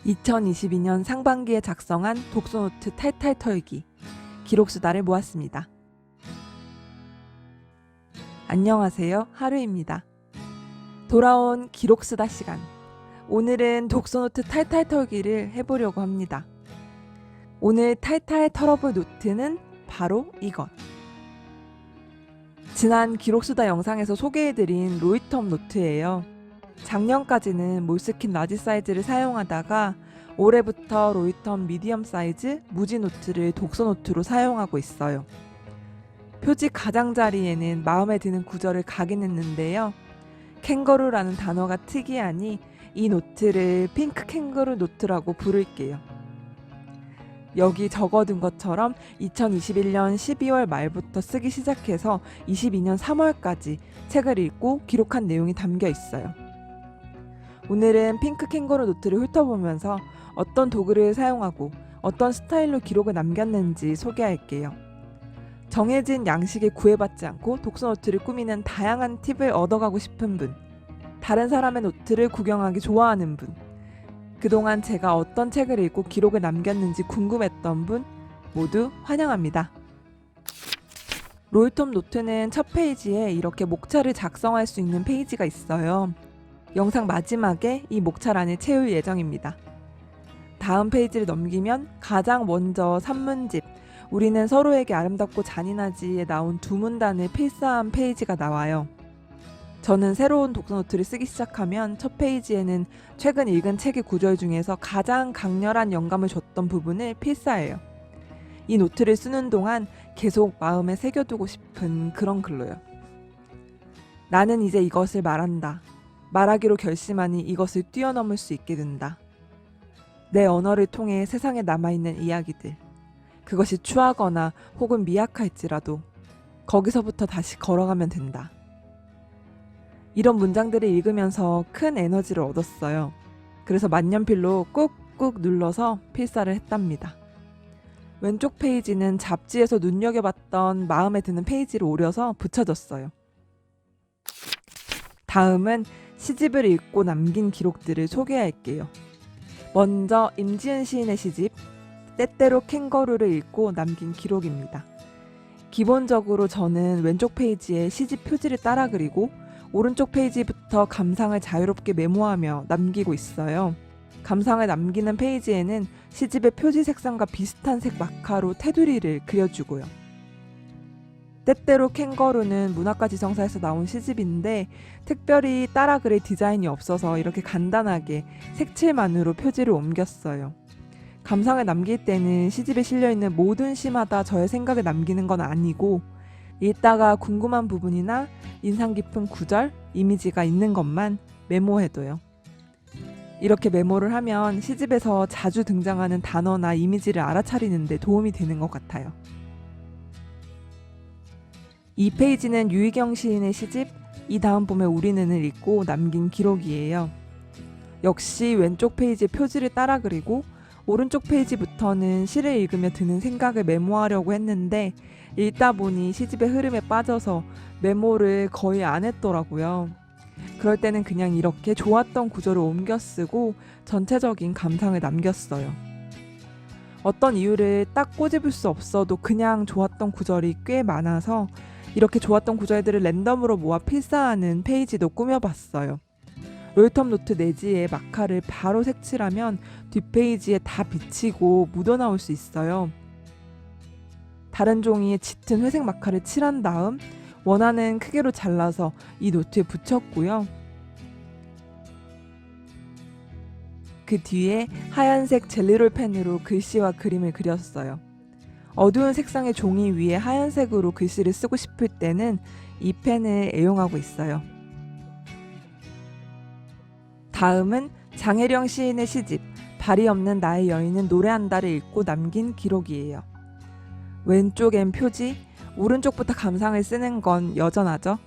2022년 상반기에 작성한 독서노트 탈탈 털기 기록수다를 모았습니다. 안녕하세요, 하루입니다. 돌아온 기록수다 시간. 오늘은 독서노트 탈탈 털기를 해보려고 합니다. 오늘 탈탈 털어볼 노트는 바로 이것. 지난 기록수다 영상에서 소개해드린 로이텀 노트예요. 작년까지는 몰스킨 라지 사이즈를 사용하다가 올해부터 로이텀 미디엄 사이즈 무지 노트를 독서 노트로 사용하고 있어요. 표지 가장자리에는 마음에 드는 구절을 각인했는데요. 캥거루라는 단어가 특이하니 이 노트를 핑크 캥거루 노트라고 부를게요. 여기 적어둔 것처럼 2021년 12월 말부터 쓰기 시작해서 22년 3월까지 책을 읽고 기록한 내용이 담겨 있어요. 오늘은 핑크 캥거루 노트를 훑어보면서 어떤 도구를 사용하고 어떤 스타일로 기록을 남겼는지 소개할게요. 정해진 양식에 구애받지 않고 독서 노트를 꾸미는 다양한 팁을 얻어가고 싶은 분, 다른 사람의 노트를 구경하기 좋아하는 분, 그동안 제가 어떤 책을 읽고 기록을 남겼는지 궁금했던 분 모두 환영합니다. 로이텀 노트는 첫 페이지에 이렇게 목차를 작성할 수 있는 페이지가 있어요. 영상 마지막에 이 목차란을 채울 예정입니다. 다음 페이지를 넘기면 가장 먼저 산문집 우리는 서로에게 아름답고 잔인하지에 나온 두 문단을 필사한 페이지가 나와요. 저는 새로운 독서 노트를 쓰기 시작하면 첫 페이지에는 최근 읽은 책의 구절 중에서 가장 강렬한 영감을 줬던 부분을 필사해요. 이 노트를 쓰는 동안 계속 마음에 새겨두고 싶은 그런 글로요. 나는 이제 이것을 말한다. 말하기로 결심하니 이것을 뛰어넘을 수 있게 된다. 내 언어를 통해 세상에 남아있는 이야기들. 그것이 추하거나 혹은 미약할지라도 거기서부터 다시 걸어가면 된다. 이런 문장들을 읽으면서 큰 에너지를 얻었어요. 그래서 만년필로 꾹꾹 눌러서 필사를 했답니다. 왼쪽 페이지는 잡지에서 눈여겨봤던 마음에 드는 페이지를 오려서 붙여줬어요. 다음은 시집을 읽고 남긴 기록들을 소개할게요. 먼저 임지은 시인의 시집 때때로 캥거루를 읽고 남긴 기록입니다. 기본적으로 저는 왼쪽 페이지에 시집 표지를 따라 그리고 오른쪽 페이지부터 감상을 자유롭게 메모하며 남기고 있어요. 감상을 남기는 페이지에는 시집의 표지 색상과 비슷한 색 마카로 테두리를 그려주고요. 때때로 캥거루는 문학과 지성사에서 나온 시집인데 특별히 따라 그릴 디자인이 없어서 이렇게 간단하게 색칠만으로 표지를 옮겼어요. 감상을 남길 때는 시집에 실려있는 모든 시마다 저의 생각을 남기는 건 아니고 읽다가 궁금한 부분이나 인상 깊은 구절, 이미지가 있는 것만 메모해둬요. 이렇게 메모를 하면 시집에서 자주 등장하는 단어나 이미지를 알아차리는 데 도움이 되는 것 같아요. 이 페이지는 유희경 시인의 시집 이 다음 봄에 우리는을 읽고 남긴 기록이에요. 역시 왼쪽 페이지에 표지를 따라 그리고 오른쪽 페이지부터는 시를 읽으며 드는 생각을 메모하려고 했는데 읽다 보니 시집의 흐름에 빠져서 메모를 거의 안 했더라고요. 그럴 때는 그냥 이렇게 좋았던 구절을 옮겨 쓰고 전체적인 감상을 남겼어요. 어떤 이유를 딱 꼬집을 수 없어도 그냥 좋았던 구절이 꽤 많아서 이렇게 좋았던 구절들을 랜덤으로 모아 필사하는 페이지도 꾸며봤어요. 로이텀 노트 내지에 마카를 바로 색칠하면 뒷페이지에 다 비치고 묻어나올 수 있어요. 다른 종이에 짙은 회색 마카를 칠한 다음 원하는 크기로 잘라서 이 노트에 붙였고요. 그 뒤에 하얀색 젤리롤 펜으로 글씨와 그림을 그렸어요. 어두운 색상의 종이 위에 하얀색으로 글씨를 쓰고 싶을 때는 이 펜을 애용하고 있어요. 다음은 장혜령 시인의 시집 발이 없는 나의 여인은 노래한다를 읽고 남긴 기록이에요. 왼쪽엔 표지, 오른쪽부터 감상을 쓰는 건 여전하죠.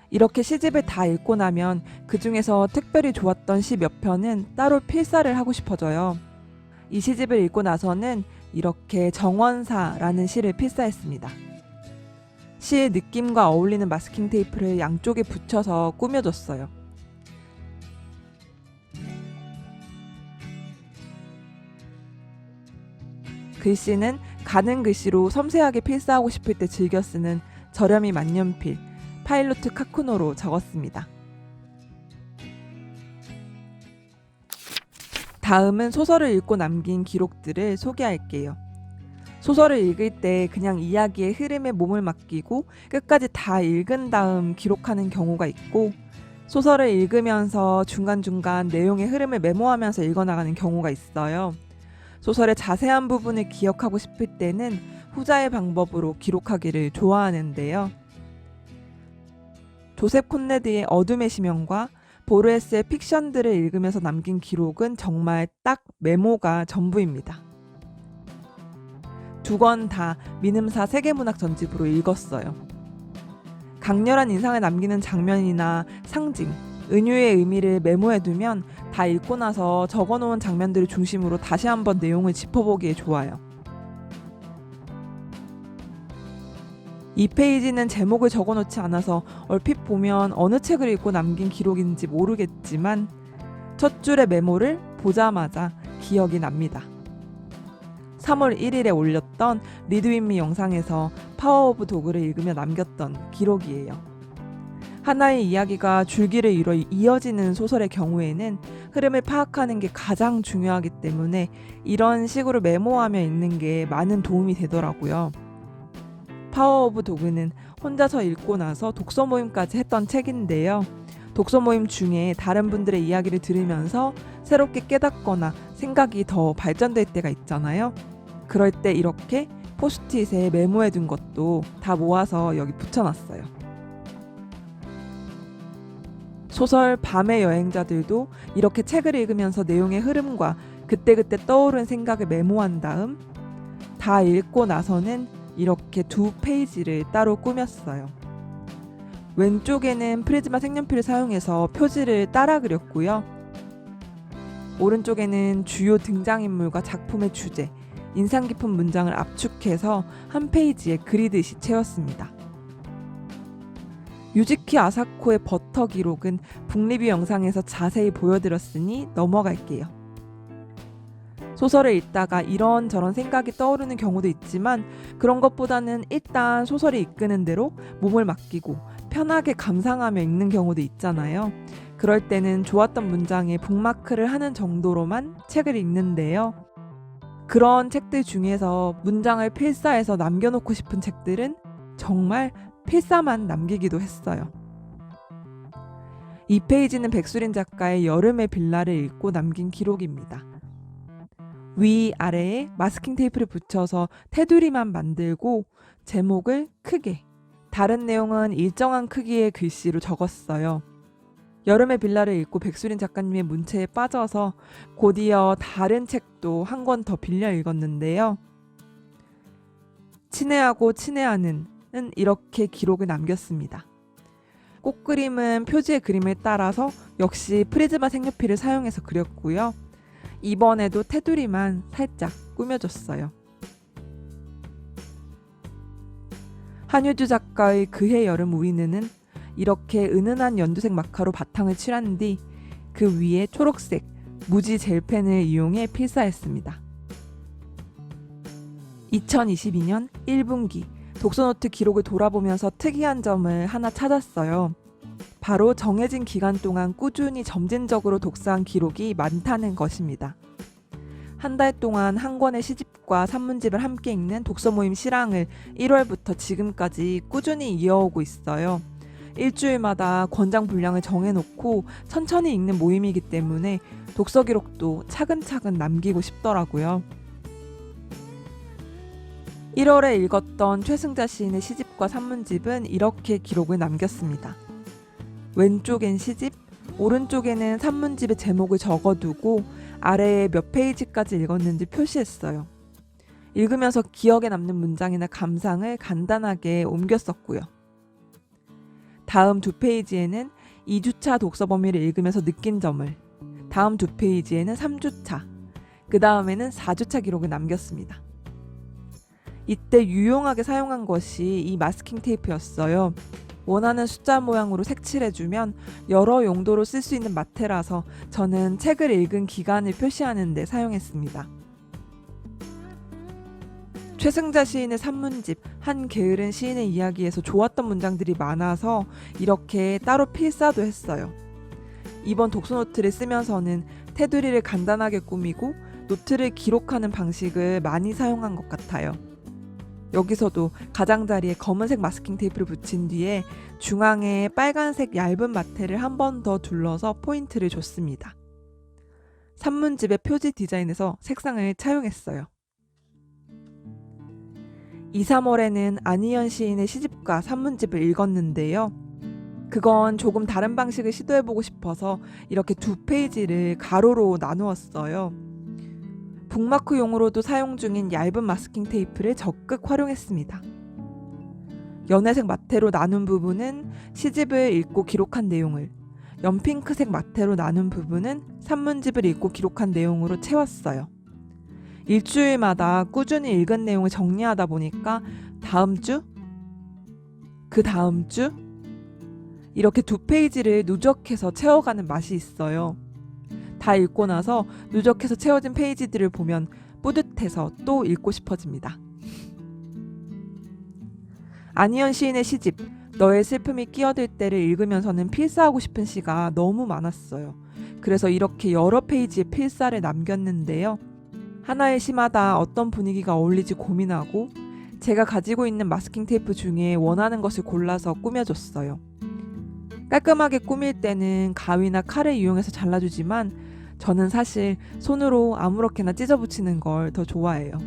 이렇게 시집을 다 읽고 나면 그 중에서 특별히 좋았던 시 몇 편은 따로 필사를 하고 싶어져요. 이 시집을 읽고 나서는 이렇게 정원사라는 시를 필사했습니다. 시의 느낌과 어울리는 마스킹 테이프를 양쪽에 붙여서 꾸며줬어요. 글씨는 가는 글씨로 섬세하게 필사하고 싶을 때 즐겨 쓰는 저렴이 만년필 파일로트 카쿠노로 적었습니다. 다음은 소설을 읽고 남긴 기록들을 소개할게요. 소설을 읽을 때 그냥 이야기의 흐름에 몸을 맡기고 끝까지 다 읽은 다음 기록하는 경우가 있고, 소설을 읽으면서 중간중간 내용의 흐름을 메모하면서 읽어나가는 경우가 있어요. 소설의 자세한 부분을 기억하고 싶을 때는 후자의 방법으로 기록하기를 좋아하는데요. 조셉 콘레드의 어둠의 심연과 보르헤스의 픽션들을 읽으면서 남긴 기록은 정말 딱 메모가 전부입니다. 두 권 다 민음사 세계문학 전집으로 읽었어요. 강렬한 인상을 남기는 장면이나 상징, 은유의 의미를 메모해두면 다 읽고 나서 적어놓은 장면들을 중심으로 다시 한번 내용을 짚어보기에 좋아요. 이 페이지는 제목을 적어놓지 않아서 얼핏 보면 어느 책을 읽고 남긴 기록인지 모르겠지만 첫 줄의 메모를 보자마자 기억이 납니다. 3월 1일에 올렸던 리드 윗 미 영상에서 파워 오브 도그를 읽으며 남겼던 기록이에요. 하나의 이야기가 줄기를 이뤄 이어지는 소설의 경우에는 흐름을 파악하는 게 가장 중요하기 때문에 이런 식으로 메모하며 읽는 게 많은 도움이 되더라고요. 파워 오브 도그는 혼자서 읽고 나서 독서 모임까지 했던 책인데요. 독서 모임 중에 다른 분들의 이야기를 들으면서 새롭게 깨닫거나 생각이 더 발전될 때가 있잖아요. 그럴 때 이렇게 포스트잇에 메모해둔 것도 다 모아서 여기 붙여놨어요. 소설 밤의 여행자들도 이렇게 책을 읽으면서 내용의 흐름과 그때그때 떠오른 생각을 메모한 다음 다 읽고 나서는 이렇게 2페이지를 따로 꾸몄어요. 왼쪽에는 프리즈마 색연필을 사용해서 표지를 따라 그렸고요. 오른쪽에는 주요 등장인물과 작품의 주제, 인상 깊은 문장을 압축해서 한 페이지에 그리듯이 채웠습니다. 유지키 아사코의 버터 기록은 북리뷰 영상에서 자세히 보여드렸으니 넘어갈게요. 소설을 읽다가 이런저런 생각이 떠오르는 경우도 있지만 그런 것보다는 일단 소설이 이끄는 대로 몸을 맡기고 편하게 감상하며 읽는 경우도 있잖아요. 그럴 때는 좋았던 문장에 북마크를 하는 정도로만 책을 읽는데요. 그런 책들 중에서 문장을 필사해서 남겨놓고 싶은 책들은 정말 필사만 남기기도 했어요. 이 페이지는 백수린 작가의 여름의 빌라를 읽고 남긴 기록입니다. 위아래에 마스킹 테이프를 붙여서 테두리만 만들고 제목을 크게, 다른 내용은 일정한 크기의 글씨로 적었어요. 여름의 빌라를 읽고 백수린 작가님의 문체에 빠져서 곧이어 다른 책도 한 권 더 빌려 읽었는데요. 친애하고 친애하는 이렇게 기록을 남겼습니다. 꽃그림은 표지의 그림을 따라서 역시 프리즈마 색연필을 사용해서 그렸고요. 이번에도 테두리만 살짝 꾸며줬어요. 한효주 작가의 그해 여름 우리는 이렇게 은은한 연두색 마카로 바탕을 칠한 뒤 그 위에 초록색 무지 젤펜을 이용해 필사했습니다. 2022년 1분기 독서노트 기록을 돌아보면서 특이한 점을 하나 찾았어요. 바로 정해진 기간 동안 꾸준히 점진적으로 독서한 기록이 많다는 것입니다. 한 달 동안 한 권의 시집과 산문집을 함께 읽는 독서 모임 실황을 1월부터 지금까지 꾸준히 이어오고 있어요. 일주일마다 권장 분량을 정해놓고 천천히 읽는 모임이기 때문에 독서 기록도 차근차근 남기고 싶더라고요. 1월에 읽었던 최승자 시인의 시집과 산문집은 이렇게 기록을 남겼습니다. 왼쪽엔 시집, 오른쪽에는 산문집의 제목을 적어두고 아래에 몇 페이지까지 읽었는지 표시했어요. 읽으면서 기억에 남는 문장이나 감상을 간단하게 옮겨 썼고요. 다음 2페이지에는 2주차 독서 범위를 읽으면서 느낀 점을, 다음 2페이지에는 3주차, 그 다음에는 4주차 기록을 남겼습니다. 이때 유용하게 사용한 것이 이 마스킹 테이프였어요. 원하는 숫자 모양으로 색칠해주면 여러 용도로 쓸 수 있는 마테라서 저는 책을 읽은 기간을 표시하는 데 사용했습니다. 최승자 시인의 산문집 한 게으른 시인의 이야기에서 좋았던 문장들이 많아서 이렇게 따로 필사도 했어요. 이번 독서노트를 쓰면서는 테두리를 간단하게 꾸미고 노트를 기록하는 방식을 많이 사용한 것 같아요. 여기서도 가장자리에 검은색 마스킹 테이프를 붙인 뒤에 중앙에 빨간색 얇은 마테를 한 번 더 둘러서 포인트를 줬습니다. 산문집의 표지 디자인에서 색상을 차용했어요. 2, 3월에는 안희연 시인의 시집과 산문집을 읽었는데요. 그건 조금 다른 방식을 시도해보고 싶어서 이렇게 2페이지를 가로로 나누었어요. 북마크용으로도 사용 중인 얇은 마스킹 테이프를 적극 활용했습니다. 연회색 마테로 나눈 부분은 시집을 읽고 기록한 내용을, 연핑크색 마테로 나눈 부분은 산문집을 읽고 기록한 내용으로 채웠어요. 일주일마다 꾸준히 읽은 내용을 정리하다 보니까 다음 주, 그 다음 주 이렇게 2페이지를 누적해서 채워가는 맛이 있어요. 다 읽고 나서 누적해서 채워진 페이지들을 보면 뿌듯해서 또 읽고 싶어집니다. 안희연 시인의 시집 너의 슬픔이 끼어들 때를 읽으면서는 필사하고 싶은 시가 너무 많았어요. 그래서 이렇게 여러 페이지의 필사를 남겼는데요. 하나의 시마다 어떤 분위기가 어울리지 고민하고 제가 가지고 있는 마스킹 테이프 중에 원하는 것을 골라서 꾸며줬어요. 깔끔하게 꾸밀 때는 가위나 칼을 이용해서 잘라주지만 저는 사실 손으로 아무렇게나 찢어붙이는 걸 더 좋아해요.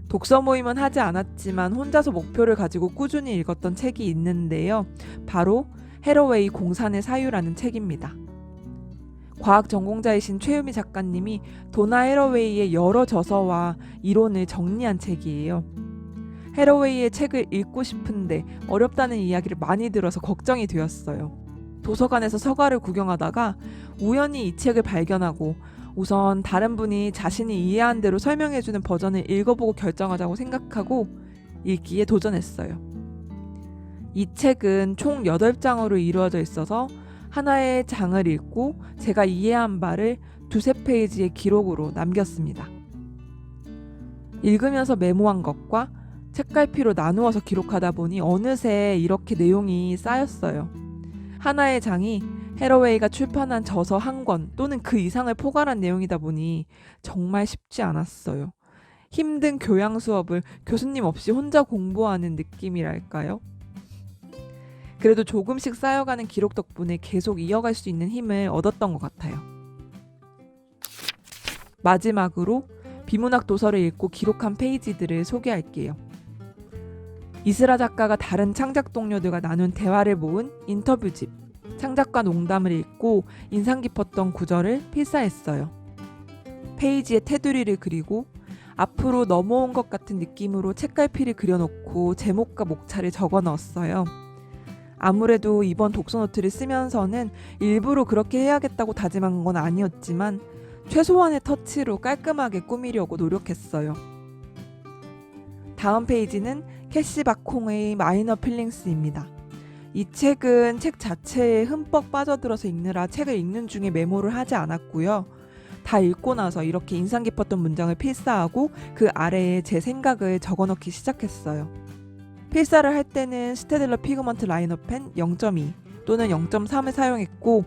독서 모임은 하지 않았지만 혼자서 목표를 가지고 꾸준히 읽었던 책이 있는데요. 바로 해러웨이 공산의 사유라는 책입니다. 과학 전공자이신 최유미 작가님이 도나 해러웨이의 여러 저서와 이론을 정리한 책이에요. 해러웨이의 책을 읽고 싶은데 어렵다는 이야기를 많이 들어서 걱정이 되었어요. 도서관에서 서가를 구경하다가 우연히 이 책을 발견하고 우선 다른 분이 자신이 이해한 대로 설명해주는 버전을 읽어보고 결정하자고 생각하고 읽기에 도전했어요. 이 책은 총 8장으로 이루어져 있어서 하나의 장을 읽고 제가 이해한 바를 2-3페이지의 기록으로 남겼습니다. 읽으면서 메모한 것과 책갈피로 나누어서 기록하다 보니 어느새 이렇게 내용이 쌓였어요. 하나의 장이 해러웨이가 출판한 저서 한 권 또는 그 이상을 포괄한 내용이다 보니 정말 쉽지 않았어요. 힘든 교양 수업을 교수님 없이 혼자 공부하는 느낌이랄까요? 그래도 조금씩 쌓여가는 기록 덕분에 계속 이어갈 수 있는 힘을 얻었던 것 같아요. 마지막으로 비문학 도서를 읽고 기록한 페이지들을 소개할게요. 이슬아 작가가 다른 창작 동료들과 나눈 대화를 모은 인터뷰집, 창작과 농담을 읽고 인상 깊었던 구절을 필사했어요. 페이지에 테두리를 그리고 앞으로 넘어온 것 같은 느낌으로 책갈피를 그려놓고 제목과 목차를 적어 넣었어요. 아무래도 이번 독서노트를 쓰면서는 일부러 그렇게 해야겠다고 다짐한 건 아니었지만 최소한의 터치로 깔끔하게 꾸미려고 노력했어요. 다음 페이지는 캐시 바콩의 마이너 필링스입니다. 이 책은 책 자체에 흠뻑 빠져들어서 읽느라 책을 읽는 중에 메모를 하지 않았고요. 다 읽고 나서 이렇게 인상 깊었던 문장을 필사하고 그 아래에 제 생각을 적어넣기 시작했어요. 필사를 할 때는 스테들러 피그먼트 라이너 펜 0.2 또는 0.3을 사용했고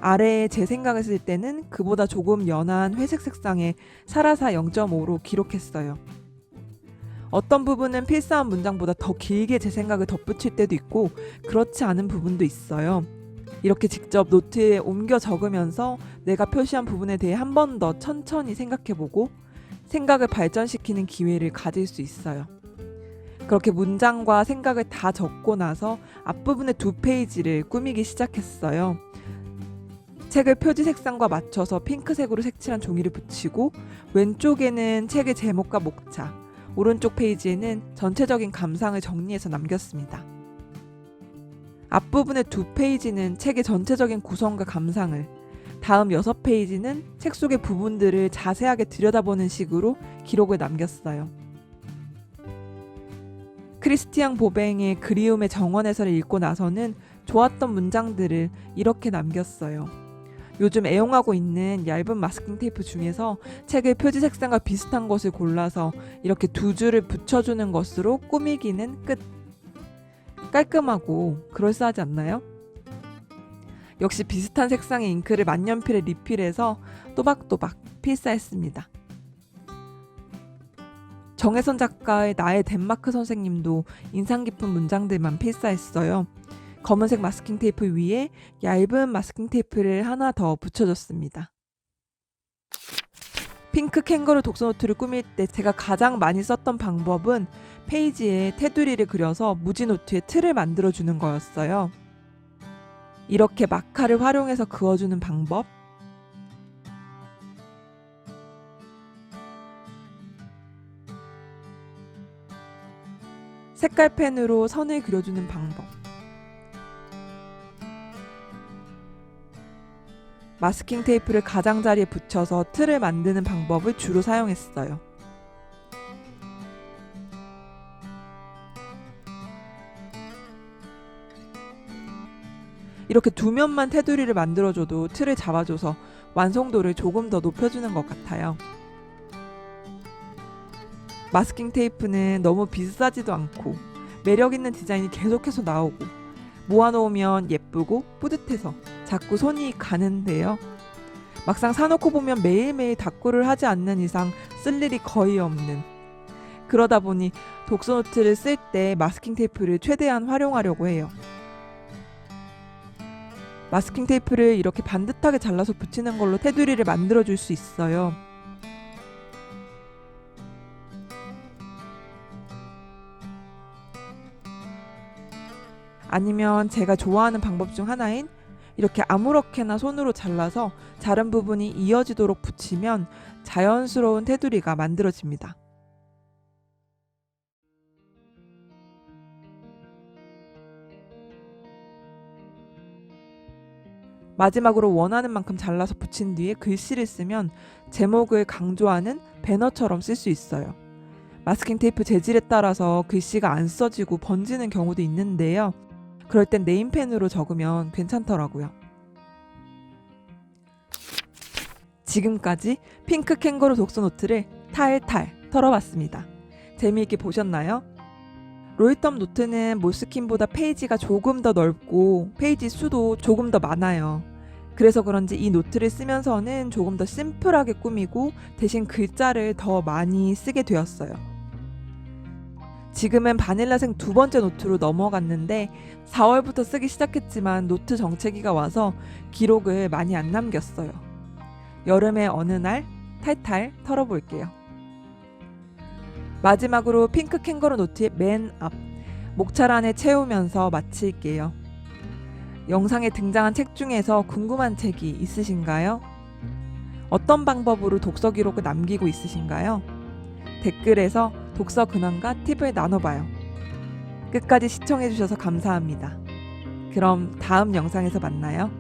아래에 제 생각을 쓸 때는 그보다 조금 연한 회색 색상의 사라사 0.5로 기록했어요. 어떤 부분은 필사한 문장보다 더 길게 제 생각을 덧붙일 때도 있고 그렇지 않은 부분도 있어요. 이렇게 직접 노트에 옮겨 적으면서 내가 표시한 부분에 대해 한 번 더 천천히 생각해보고 생각을 발전시키는 기회를 가질 수 있어요. 그렇게 문장과 생각을 다 적고 나서 앞부분의 2페이지를 꾸미기 시작했어요. 책을 표지 색상과 맞춰서 핑크색으로 색칠한 종이를 붙이고 왼쪽에는 책의 제목과 목차, 오른쪽 페이지에는 전체적인 감상을 정리해서 남겼습니다. 앞부분의 2페이지는 책의 전체적인 구성과 감상을, 다음 6페이지는 책 속의 부분들을 자세하게 들여다보는 식으로 기록을 남겼어요. 크리스티앙 보뱅의 그리움의 정원 해설을 읽고 나서는 좋았던 문장들을 이렇게 남겼어요. 요즘 애용하고 있는 얇은 마스킹 테이프 중에서 책의 표지 색상과 비슷한 것을 골라서 이렇게 두 줄을 붙여주는 것으로 꾸미기는 끝. 깔끔하고 그럴싸하지 않나요? 역시 비슷한 색상의 잉크를 만년필에 리필해서 또박또박 필사했습니다. 정혜선 작가의 나의 덴마크 선생님도 인상 깊은 문장들만 필사했어요. 검은색 마스킹 테이프 위에 얇은 마스킹 테이프를 하나 더 붙여줬습니다. 핑크 캥거루 독서노트를 꾸밀 때 제가 가장 많이 썼던 방법은 페이지에 테두리를 그려서 무지노트에 틀을 만들어주는 거였어요. 이렇게 마카를 활용해서 그어주는 방법, 색깔펜으로 선을 그려주는 방법, 마스킹 테이프를 가장자리에 붙여서 틀을 만드는 방법을 주로 사용했어요. 이렇게 두 면만 테두리를 만들어줘도 틀을 잡아줘서 완성도를 조금 더 높여주는 것 같아요. 마스킹 테이프는 너무 비싸지도 않고 매력있는 디자인이 계속해서 나오고 모아놓으면 예쁘고 뿌듯해서 자꾸 손이 가는데요. 막상 사놓고 보면 매일매일 닦고를 하지 않는 이상 쓸 일이 거의 없는, 그러다 보니 독서노트를 쓸 때 마스킹 테이프를 최대한 활용하려고 해요. 마스킹 테이프를 이렇게 반듯하게 잘라서 붙이는 걸로 테두리를 만들어줄 수 있어요. 아니면 제가 좋아하는 방법 중 하나인 이렇게 아무렇게나 손으로 잘라서 자른 부분이 이어지도록 붙이면 자연스러운 테두리가 만들어집니다. 마지막으로 원하는 만큼 잘라서 붙인 뒤에 글씨를 쓰면 제목을 강조하는 배너처럼 쓸 수 있어요. 마스킹 테이프 재질에 따라서 글씨가 안 써지고 번지는 경우도 있는데요. 그럴 땐 네임펜으로 적으면 괜찮더라고요. 지금까지 핑크 캥거루 독서노트를 탈탈 털어봤습니다. 재미있게 보셨나요? 로이텀 노트는 몰스킨보다 페이지가 조금 더 넓고 페이지 수도 조금 더 많아요. 그래서 그런지 이 노트를 쓰면서는 조금 더 심플하게 꾸미고 대신 글자를 더 많이 쓰게 되었어요. 지금은 바닐라색 두 번째 노트로 넘어갔는데 4월부터 쓰기 시작했지만 노트 정체기가 와서 기록을 많이 안 남겼어요. 여름의 어느 날 탈탈 털어볼게요. 마지막으로 핑크 캥거루 노트의 맨 앞 목차란에 채우면서 마칠게요. 영상에 등장한 책 중에서 궁금한 책이 있으신가요? 어떤 방법으로 독서 기록을 남기고 있으신가요? 댓글에서 독서 근황과 팁을 나눠봐요. 끝까지 시청해주셔서 감사합니다. 그럼 다음 영상에서 만나요.